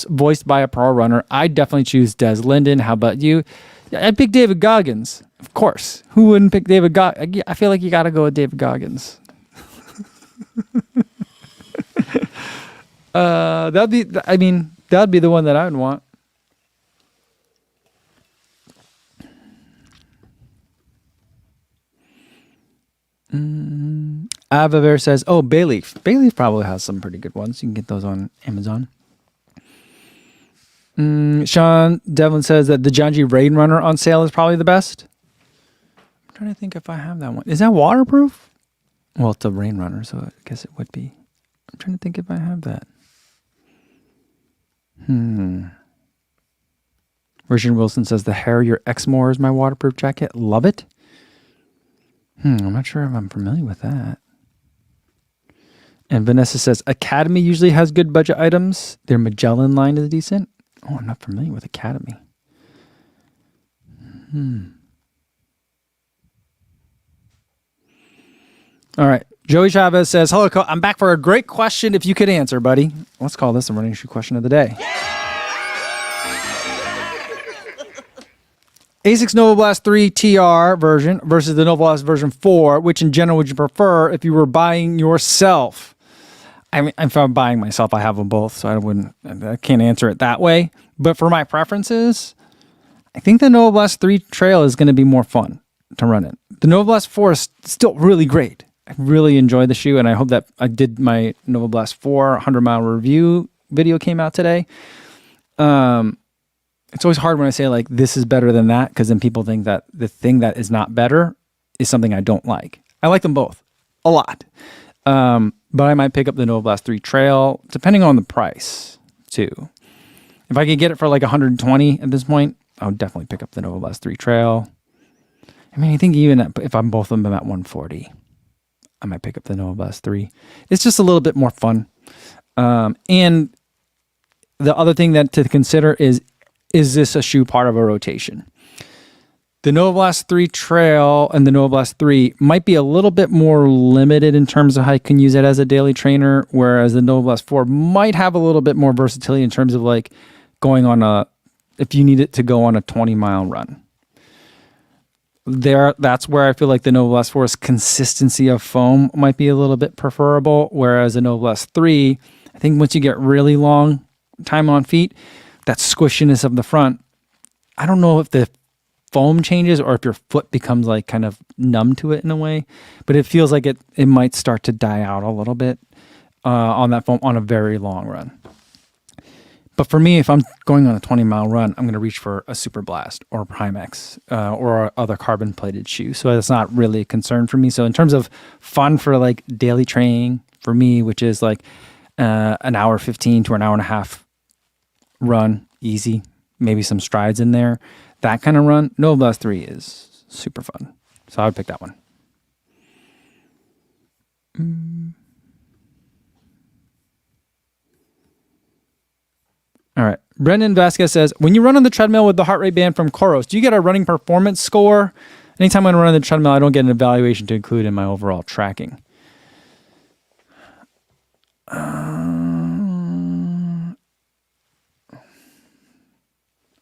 Speaker 1: voiced by a pro runner, I'd definitely choose Des Linden. How about you? I'd pick David Goggins. Of course. Who wouldn't pick David Goggins? I feel like you got to go with David Goggins. That'd be the one that I would want. Avaver says, oh, Bayleaf. Bayleaf probably has some pretty good ones. You can get those on Amazon. Sean Devlin says that the Janji Rain Runner on sale is probably the best. I'm trying to think if I have that one. Is that waterproof? Well, it's a Rain Runner, so I guess it would be. I'm trying to think if I have that. Richard Wilson says the Harrier Exmoor is my waterproof jacket. Love it. I'm not sure if I'm familiar with that. And Vanessa says Academy usually has good budget items. Their Magellan line is decent. Oh, I'm not familiar with Academy. All right. Joey Chavez says, hello, I'm back for a great question if you could answer, buddy. Let's call this a running shoe question of the day. ASICS Novablast 3 TR version versus the Novablast version 4, which in general would you prefer if you were buying yourself? I mean, if I'm buying myself, I have them both, so I can't answer it that way. But for my preferences, I think the Novablast 3 Trail is going to be more fun to run in. The Novablast 4 is still really great. I really enjoy the shoe, and I hope that I did my Novablast 4 100-mile review video came out today. It's always hard when I say like this is better than that, because then people think that the thing that is not better is something I don't like. I like them both a lot. But I might pick up the Novablast 3 Trail, depending on the price, too. If I could get it for like 120 at this point, I would definitely pick up the Novablast 3 Trail. I mean, I think even if I'm both of them at 140, I might pick up the Novablast 3. It's just a little bit more fun. And the other thing that to consider is this a shoe part of a rotation? The Novablast 3 Trail and the Novablast 3 might be a little bit more limited in terms of how you can use it as a daily trainer, whereas the Novablast 4 might have a little bit more versatility in terms of like going on if you need it to go on a 20-mile run. That's where I feel like the Novablast 4's consistency of foam might be a little bit preferable, whereas the Novablast 3, I think once you get really long time on feet, that squishiness of the front, I don't know if the foam changes or if your foot becomes like kind of numb to it in a way, but it feels like it might start to die out a little bit on that foam on a very long run. But for me, if I'm going on a 20-mile run, I'm going to reach for a Super Blast or a Primex or other carbon-plated shoe. So it's not really a concern for me. So in terms of fun for like daily training for me, which is like an hour 15 to an hour and a half run, easy, maybe some strides in there, that kind of run, Novablast 3 is super fun. So I would pick that one. All right. Brendan Vasquez says, when you run on the treadmill with the heart rate band from Koros, do you get a running performance score? Anytime I run on the treadmill, I don't get an evaluation to include in my overall tracking. I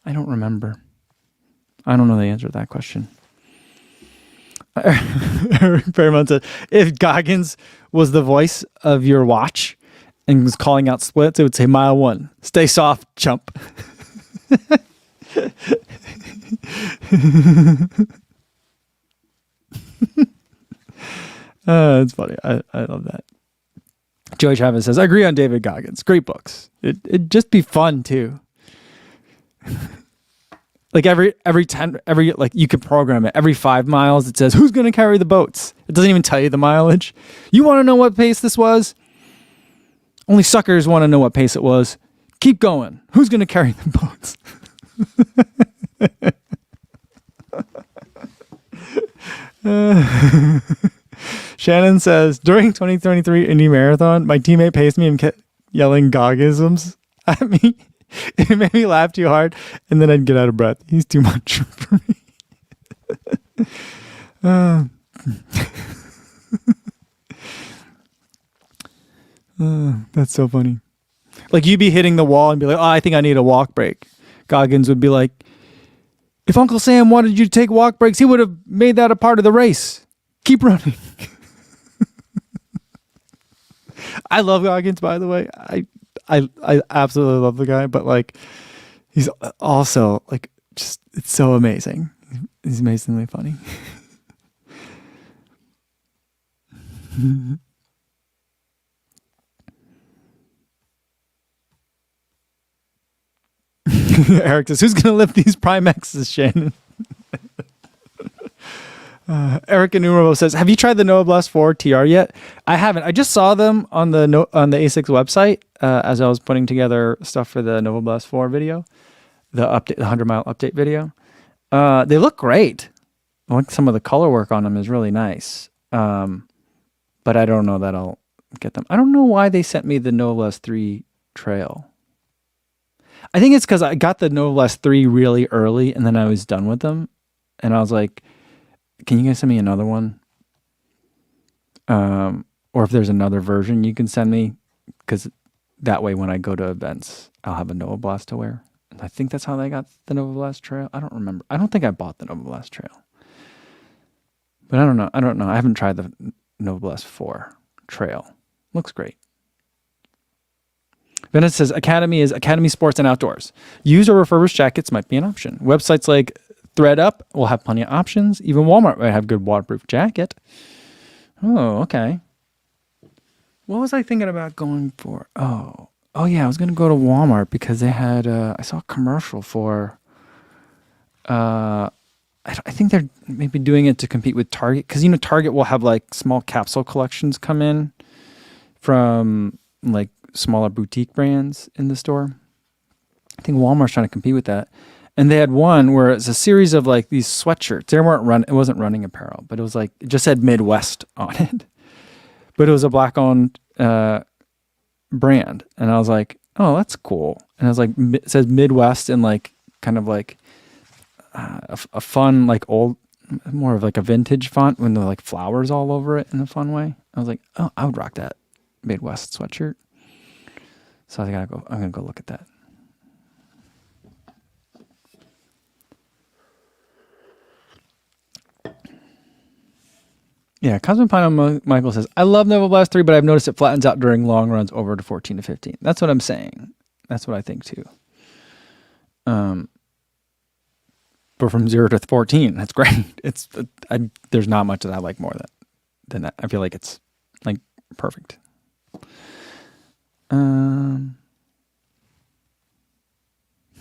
Speaker 1: don't remember. I don't know the answer to that question. Eric Fairmont said, if Goggins was the voice of your watch and was calling out splits, it would say mile 1. Stay soft, chump. It's funny. I love that. Joey Chavez says, I agree on David Goggins. Great books. It'd just be fun too. Like every like you could program it. Every 5 miles, it says, who's going to carry the boats? It doesn't even tell you the mileage. You want to know what pace this was? Only suckers want to know what pace it was. Keep going. Who's going to carry the boats? Shannon says, during 2023 Indy Marathon, my teammate paced me and kept yelling Goggisms at me. It made me laugh too hard, and then I'd get out of breath. He's too much for me. That's so funny. Like you'd be hitting the wall and be like, oh, I think I need a walk break. Goggins would be like, if Uncle Sam wanted you to take walk breaks, he would have made that a part of the race. Keep running. I love Goggins, by the way. I absolutely love the guy, but like he's also like just it's so amazing. He's amazingly funny. Eric says, who's gonna lift these Primexes, Shannon? Eric Innumerable says, have you tried the Novablast 4 TR yet? I haven't. I just saw them on the ASICS website as I was putting together stuff for the Novablast 4 video, the 100-mile update video. They look great. I like some of the color work on them is really nice. But I don't know that I'll get them. I don't know why they sent me the Novablast 3 Trail. I think it's because I got the Novablast 3 really early and then I was done with them. And I was like, can you guys send me another one? Or if there's another version you can send me, because that way when I go to events, I'll have a Novablast to wear. And I think that's how they got the Novablast Trail. I don't remember. I don't think I bought the Novablast Trail. But I don't know. I haven't tried the Novablast 4 Trail. Looks great. Venice says Academy is Academy Sports and Outdoors. Used or refurbished jackets might be an option. Websites like ThreadUp will have plenty of options. Even Walmart might have good waterproof jacket. Oh, okay. What was I thinking about going for? Oh yeah, I was gonna go to Walmart because they had. I saw a commercial for. I think they're maybe doing it to compete with Target because Target will have like small capsule collections come in from like smaller boutique brands in the store. I think Walmart's trying to compete with that, and they had one where it's a series of like these sweatshirts. It wasn't running apparel, but it was like it just said Midwest on it. But it was a black-owned brand, and I was like, "Oh, that's cool." And I was like, "It says Midwest in like kind of like a fun, like old, more of like a vintage font when there are like flowers all over it in a fun way." I was like, "Oh, I would rock that Midwest sweatshirt." So I'm gonna go look at that. Yeah, Cosmopolitan Michael says, I love Novablast 3, but I've noticed it flattens out during long runs over to 14 to 15. That's what I'm saying. That's what I think too. But from 0 to 14, that's great. There's not much that I like more than that. I feel like it's like perfect.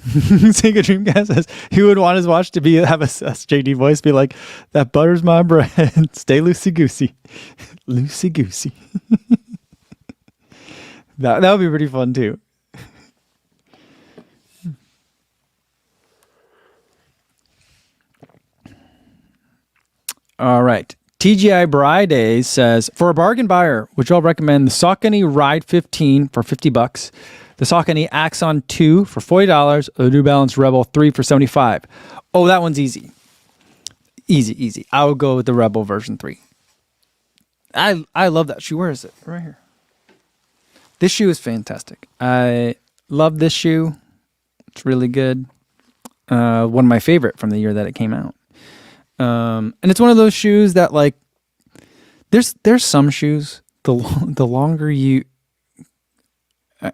Speaker 1: Sega Dreamcast says he would want his watch to have a SJD voice, be like, that butters my bread. Stay loosey goosey. Loosey goosey. That would be pretty fun too. All right. TGI Bridays says, for a bargain buyer, would y'all recommend the Saucony Ride 15 for $50? The Saucony Axon 2 for $40, or the New Balance Rebel 3 for $75. Oh, that one's easy. Easy. I would go with the Rebel version 3. I love that shoe. Where is it? Right here. This shoe is fantastic. I love this shoe. It's really good. One of my favorite from the year that it came out. And it's one of those shoes that like, there's some shoes, the longer you,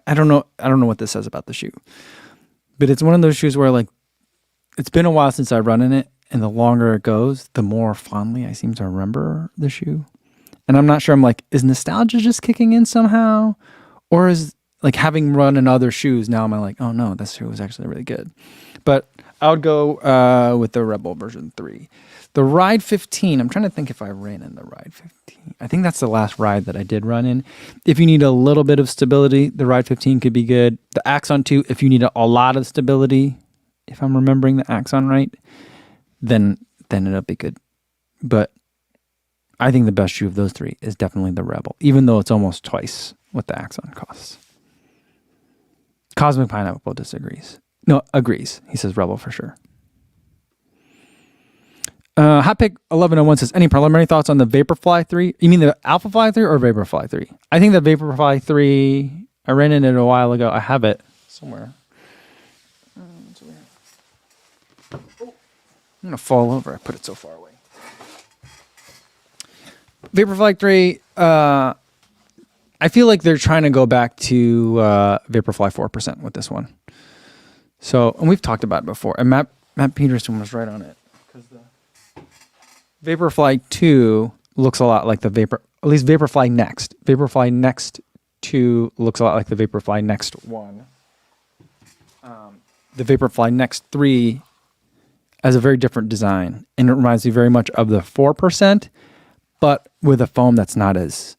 Speaker 1: I don't know what this says about the shoe, but it's one of those shoes where like, it's been a while since I've run in it, and the longer it goes, the more fondly I seem to remember the shoe. And I'm not sure, I'm like, is nostalgia just kicking in somehow? Or is like having run in other shoes, now I'm like, oh no, this shoe was actually really good. But I would go with the Rebel version 3. The Ride 15, I'm trying to think if I ran in the Ride 15. I think that's the last ride that I did run in. If you need a little bit of stability, the Ride 15 could be good. The Axon 2, if you need a lot of stability, if I'm remembering the Axon right, then it'll be good. But I think the best shoe of those three is definitely the Rebel, even though it's almost twice what the Axon costs. Cosmic Pineapple disagrees. No, agrees. He says Rebel for sure. Hot Pick 1101 says, any preliminary thoughts on the Vaporfly 3? You mean the Alphafly 3 or Vaporfly 3? I think the Vaporfly 3, I ran in it a while ago. I have it somewhere. I'm going to fall over. I put it so far away. Vaporfly 3, I feel like they're trying to go back to Vaporfly 4% with this one. So, and we've talked about it before. And Matt Peterson was right on it. Because the Vaporfly 2 looks a lot like the at least Vaporfly Next. Vaporfly Next 2 looks a lot like the Vaporfly Next 1. The Vaporfly Next 3 has a very different design. And it reminds me very much of the 4%, but with a foam that's not as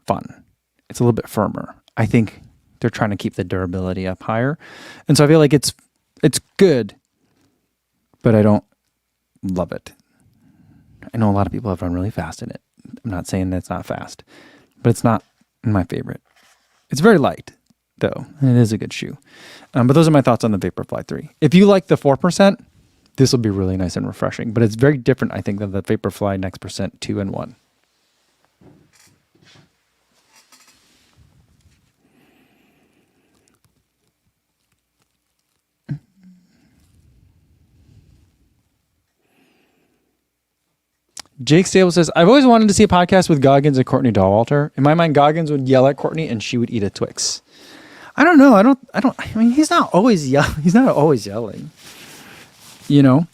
Speaker 1: fun. It's a little bit firmer. I think they're trying to keep the durability up higher. And so I feel like it's good, but I don't love it. I know a lot of people have run really fast in it. I'm not saying that it's not fast, but it's not my favorite. It's very light, though, and it is a good shoe. But those are my thoughts on the Vaporfly 3. If you like the 4%, this will be really nice and refreshing, but it's very different, I think, than the Vaporfly Next Percent 2 and 1. Jake Stable says, I've always wanted to see a podcast with Goggins and Courtney Dawalter. In my mind, Goggins would yell at Courtney and she would eat a Twix. I don't know. I mean, he's not always He's not always yelling. You know,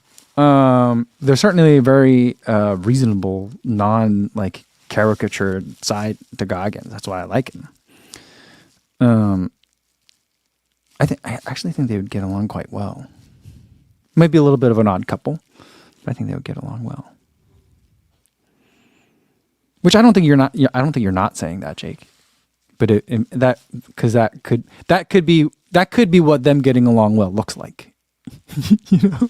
Speaker 1: there's certainly a very reasonable, like caricatured side to Goggins. That's why I like him. I actually think they would get along quite well. Might be a little bit of an odd couple, but I think they would get along well. Which I don't think you're not. I don't think you're not saying that, Jake. But that could be what them getting along well looks like. You know.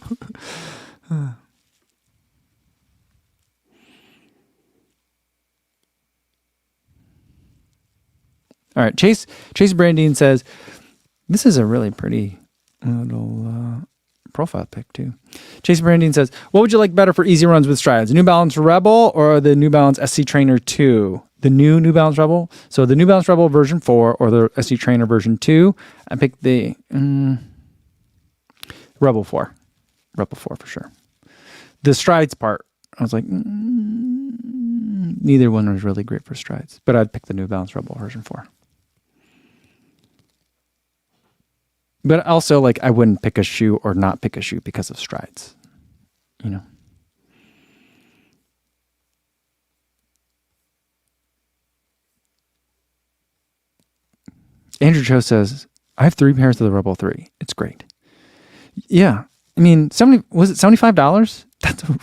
Speaker 1: All right, Chase Brandine says, this is a really pretty little profile pic too. Chase Brandine says, what would you like better for easy runs with strides? The New Balance Rebel or the New Balance SC Trainer 2? The New Balance Rebel. So the New Balance Rebel version 4 or the SC Trainer version 2. I picked the Rebel 4. Rebel 4 for sure. The strides part, I was like, neither one was really great for strides, but I'd pick the New Balance Rebel version 4. But also, like, I wouldn't pick a shoe or not pick a shoe because of strides, you know. Andrew Cho says, I have 3 pairs of the Rebel 3. It's great. Yeah. I mean, was it $75?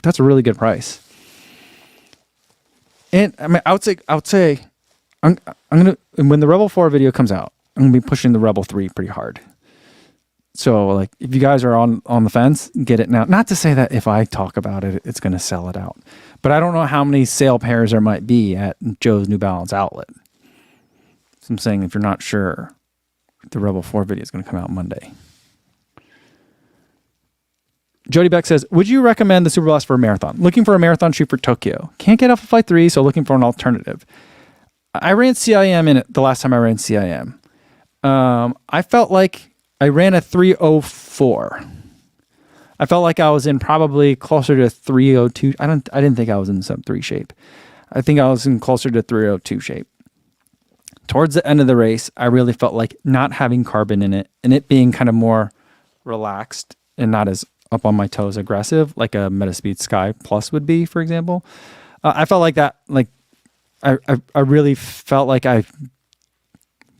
Speaker 1: That's a really good price. And I mean, I would say I'm gonna, when the Rebel 4 video comes out, I'm gonna be pushing the Rebel 3 pretty hard. So like, if you guys are on the fence, get it now. Not to say that if I talk about it, it's gonna sell it out. But I don't know how many sale pairs there might be at Joe's New Balance outlet. So I'm saying if you're not sure, the Rebel 4 video is gonna come out Monday. Jody Beck says, would you recommend the Superblast for a marathon? Looking for a marathon shoe for Tokyo. Can't get off of Flight 3, so looking for an alternative. I ran CIM in it the last time I ran CIM. I felt like I ran a 304. I felt like I was in probably closer to 302. I didn't think I was in sub 3 shape. I think I was in closer to 302 shape. Towards the end of the race, I really felt like not having carbon in it and it being kind of more relaxed and not as up on my toes aggressive, like a Metaspeed Sky Plus would be, for example. I felt like that, like, I really felt like I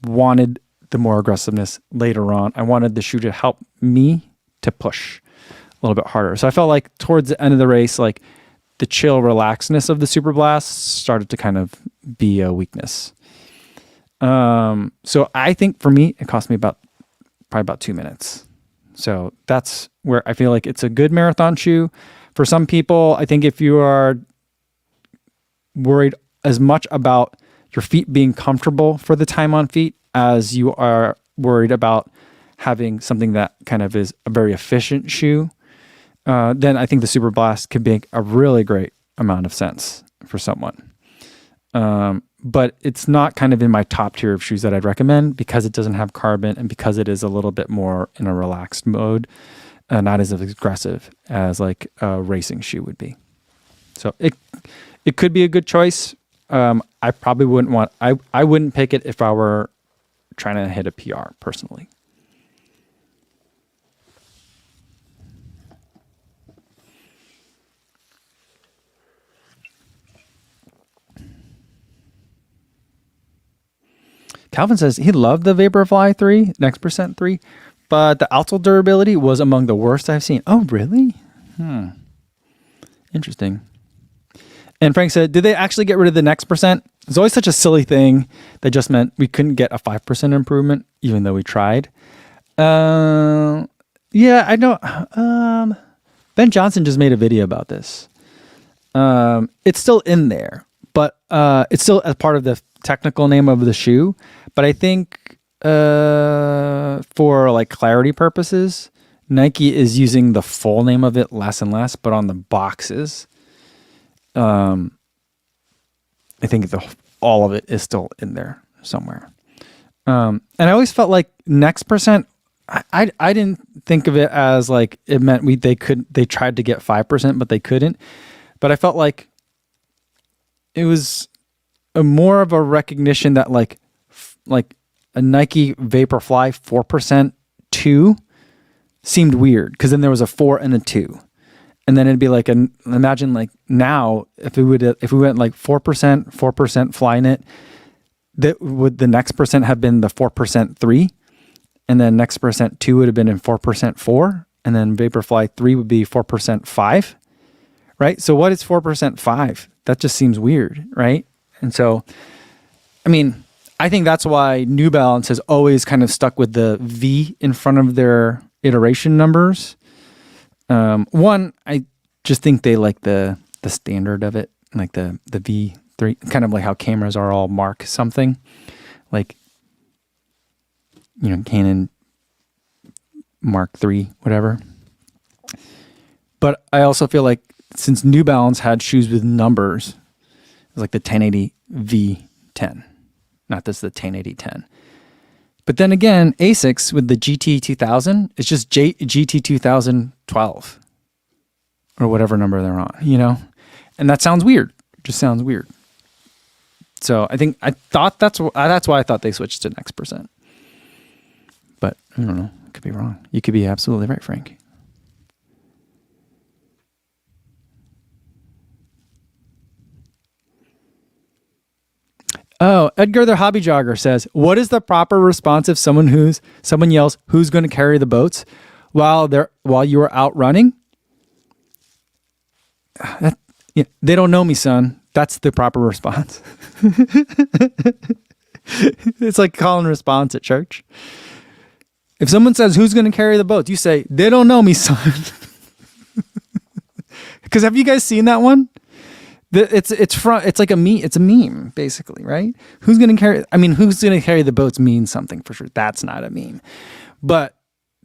Speaker 1: wanted the more aggressiveness later on. I wanted the shoe to help me to push a little bit harder. So I felt like towards the end of the race, like the chill relaxedness of the Superblast started to kind of be a weakness. So I think for me, it cost me probably about 2 minutes. So that's where I feel like it's a good marathon shoe. For some people, I think if you are worried as much about your feet being comfortable for the time on feet as you are worried about having something that kind of is a very efficient shoe, then I think the Superblast could make a really great amount of sense for someone. But it's not kind of in my top tier of shoes that I'd recommend because it doesn't have carbon and because it is a little bit more in a relaxed mode, not as aggressive as like a racing shoe would be. So it could be a good choice. I probably wouldn't I wouldn't pick it if I were trying to hit a PR personally. Calvin says he loved the Vaporfly 3, Next Percent 3, but the outsole durability was among the worst I've seen. Oh, really? Interesting. And Frank said, did they actually get rid of the Next Percent? It's always such a silly thing that just meant we couldn't get a 5% improvement, even though we tried. Yeah, I know. Ben Johnson just made a video about this. It's still in there, but it's still a part of the technical name of the shoe. But I think for like clarity purposes, Nike is using the full name of it less and less, but on the boxes, I think all of it is still in there somewhere. And I always felt like Next Percent, I didn't think of it as like it meant they tried to get 5%, but they couldn't. But I felt like it was more of a recognition that like a Nike Vaporfly 4% 2 seemed weird because then there was a 4 and a 2. And then it'd be like imagine like now if we went like 4% flying it, that would the next percent have been the 4% 3, and then next percent 2 would have been in 4% 4, and then Vaporfly 3 would be 4% 5, right? So what is 4% 5? That just seems weird, right? And so, I mean, I think that's why New Balance has always kind of stuck with the V in front of their iteration numbers. One, I just think they like the standard of it, like the V3, kind of like how cameras are all Mark something, like, you know, Canon Mark III, whatever. But I also feel like since New Balance had shoes with numbers, it was like the 1080 V10, not this the 1080 10. But then again, ASICs with the GT 2000, it's just GT 2012 or whatever number they're on, you know? And that sounds weird. It just sounds weird. So I thought that's why I thought they switched to next percent. But I don't know. I could be wrong. You could be absolutely right, Frank. Oh, Edgar the Hobby Jogger says, what is the proper response if someone yells, who's going to carry the boats while you are out running? They don't know me, son. That's the proper response. It's like call and response at church. If someone says, who's going to carry the boats? You say, they don't know me, son. Because have you guys seen that one? It's like a meme. It's a meme, basically, right? Who's going to carry the boats means something for sure. That's not a meme. But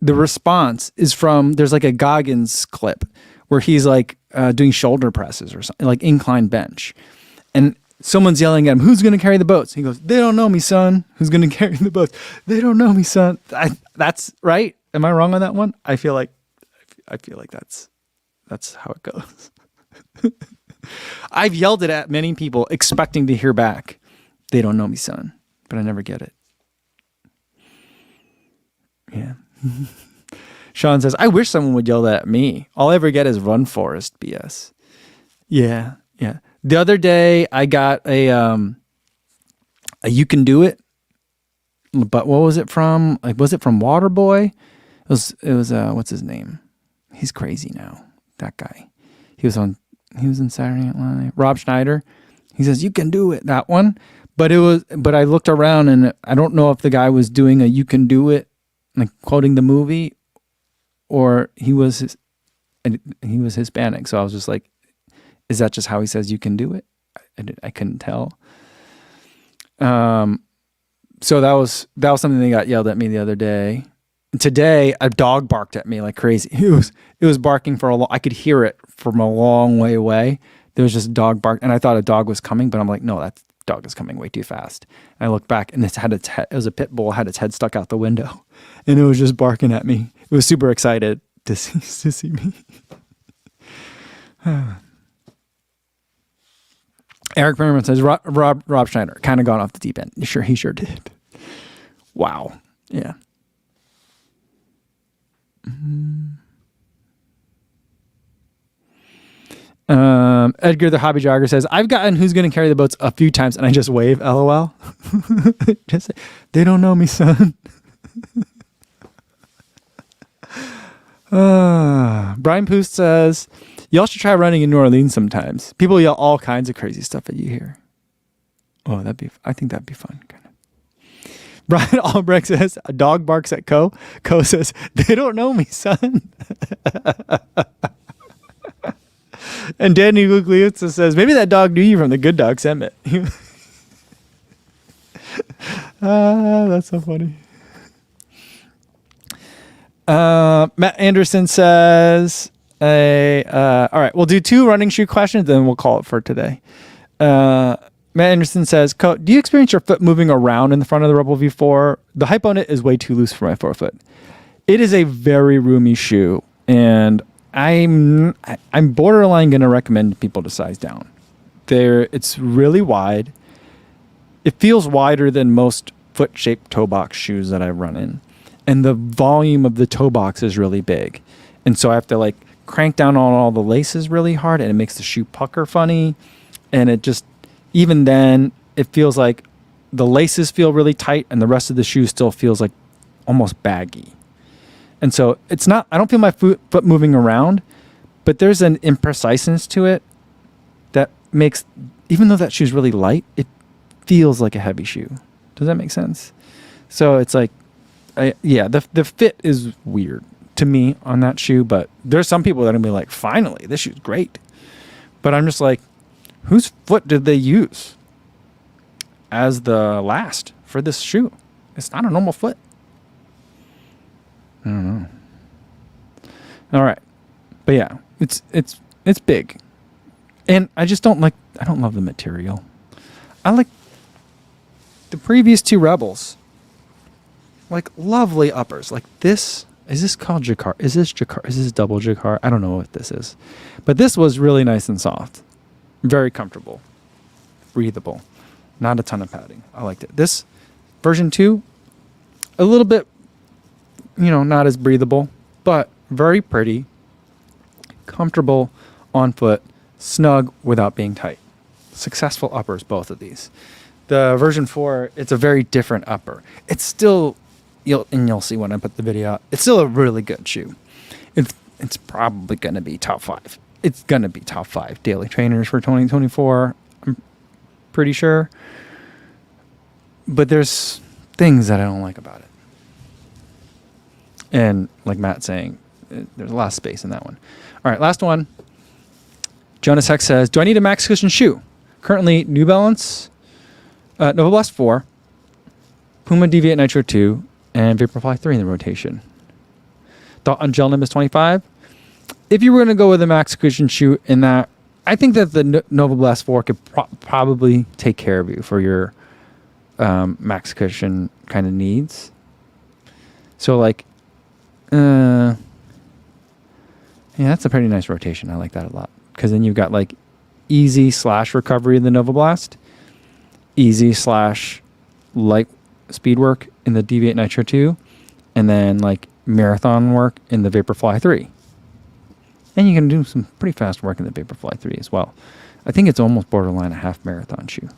Speaker 1: the response is from, there's like a Goggins clip where he's like doing shoulder presses or something, like incline bench. And someone's yelling at him, who's going to carry the boats? He goes, they don't know me, son. Who's going to carry the boats? They don't know me, son. That's right. Am I wrong on that one? I feel like that's how it goes. I've yelled it at many people expecting to hear back. They don't know me, son. But I never get it. Yeah. Sean says, I wish someone would yell that at me. All I ever get is run Forest BS. Yeah. The other day I got a You Can Do It. But what was it from? Like, was it from Waterboy? It was what's his name? He's crazy now. That guy. He was in Saturday Night Live. Rob Schneider. He says, you can do it, that one. But I looked around and I don't know if the guy was doing a you can do it, like quoting the movie, or he was Hispanic. So I was just like, is that just how he says you can do it? I couldn't tell. So that was something that got yelled at me the other day. And today a dog barked at me like crazy. It was barking I could hear it from a long way away. There was just a dog bark, and I thought a dog was coming, but I'm like, no, that dog is coming way too fast. And I looked back, and it was a pit bull, had its head stuck out the window, and it was just barking at me. It was super excited to see me. Eric Merriman says, Rob Schneider, kind of gone off the deep end. He sure did. Wow. Yeah. Edgar the Hobby Jogger says, I've gotten who's going to carry the boats a few times and I just wave, LOL. Just say, they don't know me, son. Brian Poost says, y'all should try running in New Orleans sometimes. People yell all kinds of crazy stuff at you here. Oh, I think that'd be fun. Kind of. Brian Albrecht says, a dog barks at Co. Co says, they don't know me, son. And Danny Guglielmo says, maybe that dog knew you from the Good Dog Summit. That's so funny. Matt Anderson says, all right, we'll do 2 running shoe questions, then we'll call it for today. Matt Anderson says, do you experience your foot moving around in the front of the Rebel V4? The hype on it is way too loose for my forefoot. It is a very roomy shoe, and I'm borderline going to recommend people to size down. It's really wide. It feels wider than most foot-shaped toe box shoes that I run in. And the volume of the toe box is really big. And so I have to like crank down on all the laces really hard, and it makes the shoe pucker funny. And it just, even then, it feels like the laces feel really tight and the rest of the shoe still feels like almost baggy. And so it's not, I don't feel my foot moving around, but there's an impreciseness to it that makes, even though that shoe's really light, it feels like a heavy shoe. Does that make sense? So it's like, the fit is weird to me on that shoe, but there's some people that are gonna be like, finally, this shoe's great. But I'm just like, whose foot did they use as the last for this shoe? It's not a normal foot. I don't know. All right. But yeah, it's big. And I just don't love the material. I like the previous two Rebels. Like lovely uppers. Like this, is this called Jacquard? Is this Jacquard? Is this double Jacquard? I don't know what this is. But this was really nice and soft. Very comfortable. Breathable. Not a ton of padding. I liked it. This version 2, a little bit, not as breathable, but very pretty, comfortable on foot, snug without being tight. Successful uppers, both of these. The version 4, it's a very different upper. It's still, you'll see when I put the video out, it's still a really good shoe. It's probably going to be top 5. It's going to be top 5 daily trainers for 2024. I'm pretty sure. But there's things that I don't like about it. And like Matt's saying, there's a lot of space in that one. All right, last one. Jonas Hex says, do I need a max cushion shoe? Currently, New Balance, Novablast 4, Puma Deviate Nitro 2, and Vaporfly 3 in the rotation. Thought on Gel Nimbus 25. If you were going to go with a max cushion shoe in that, I think that the Novablast 4 could probably take care of you for your max cushion kind of needs. So like, yeah, that's a pretty nice rotation. I like that a lot. Because then you've got like easy / recovery in the Novablast, easy / light speed work in the Deviate Nitro 2, and then like marathon work in the Vaporfly 3. And you can do some pretty fast work in the Vaporfly 3 as well. I think it's almost borderline a half marathon shoe.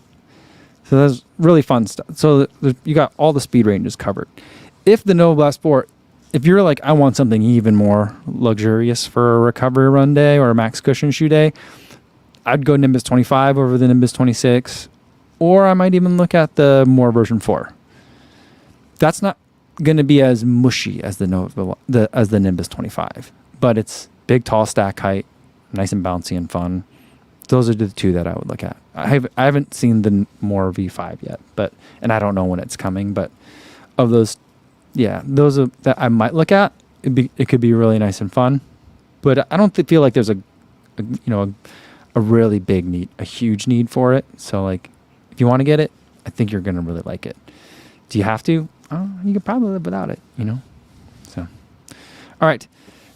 Speaker 1: So that's really fun stuff. So you got all the speed ranges covered. If the Novablast 4, if you're like, I want something even more luxurious for a recovery run day or a max cushion shoe day, I'd go Nimbus 25 over the Nimbus 26, or I might even look at the more version 4. That's not going to be as mushy as the Nimbus 25, but it's big, tall stack height, nice and bouncy and fun. Those are the two that I would look at. I haven't seen the more V5 yet, and I don't know when it's coming, but of those, yeah, those are that I might look at. It could be really nice and fun, but I don't feel like there's a really big need, a huge need for it. So like, if you want to get it, I think you're gonna really like it. Do you have to? Oh, you could probably live without it, So, all right,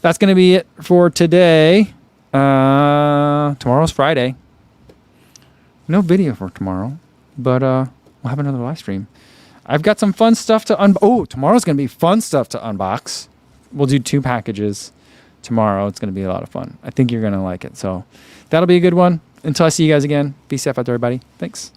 Speaker 1: that's gonna be it for today. Tomorrow's Friday. No video for tomorrow, but we'll have another live stream. I've got some fun stuff to tomorrow's gonna be fun stuff to unbox. We'll do 2 packages tomorrow. It's gonna be a lot of fun. I think you're gonna like it. So that'll be a good one. Until I see you guys again, be safe out there, everybody. Thanks.